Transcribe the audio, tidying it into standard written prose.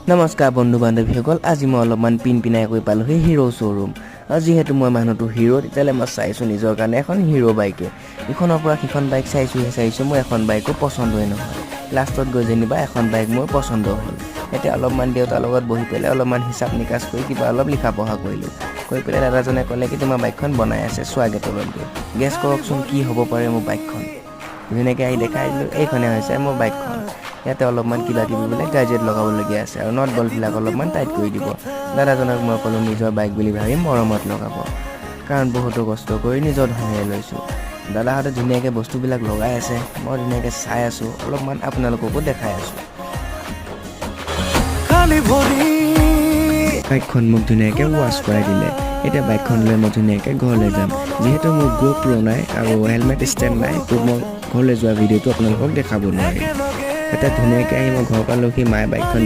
নমস্কাৰ বন্ধু বান্ধৱীসকল আজি মই অলপমান পিনপিনাই কৈ পালোঁ সেই হিৰো শ্ব'ৰুম যিহেতু মই মানুহটো হিৰো তেতিয়াহ'লে মই চাইছোঁ নিজৰ কাৰণে এখন হিৰো বাইকে ইখনৰ পৰা সিখন বাইক চাইছোঁ মোৰ এখন বাইকো পচন্দই নহয় লাষ্টত গৈ যেনিবা এখন বাইক মোৰ পচন্দ হ'ল এতিয়া অলপমান দেউতাৰ লগত বহি পেলাই অলপমান হিচাপ নিকাচ কৰি কিবা অলপ লিখা পঢ়া কৰিলোঁ কৈ পেলাই দাদাজনে ক'লে কি তোমাৰ বাইকখন বনাই আছে চোৱাগে তলত গৈ গেছ কৰকচোন কি হ'ব পাৰে মোৰ বাইকখন ধুনীয়াকৈ আহি দেখাই দিলোঁ এইখনে হৈছে মোৰ বাইকখন ইয়াতে অলপমান কিবা কিবি বোলে গাজেট লগাবলগীয়া আছে আৰু নট বল্টবিলাক অলপমান টাইট কৰি দিব দাদাজনক মই ক'লোঁ নিজৰ বাইক বুলি ভাবি মৰমত লগাব কাৰণ বহুতো কষ্ট কৰি নিজৰ ধনেৰে লৈছোঁ দাদাহঁতে ধুনীয়াকৈ বস্তুবিলাক লগাই আছে মই ধুনীয়াকৈ চাই আছোঁ অলপমান আপোনালোককো দেখাই আছোঁ বাইকখন মোক ধুনীয়াকৈ ৱাছ কৰাই দিলে এতিয়া বাইকখন লৈ মই ধুনীয়াকৈ ঘৰলৈ যাম যিহেতু মোৰ GoPro নাই আৰু হেলমেট ষ্টেণ্ড নাই তো মই ঘৰলৈ যোৱা ভিডিঅ'টো আপোনালোকক দেখাব নোৱাৰিম এটা ধুনীয়াকৈ আহি মই ঘৰৰ পৰা লৈ মায়ে বাইকখন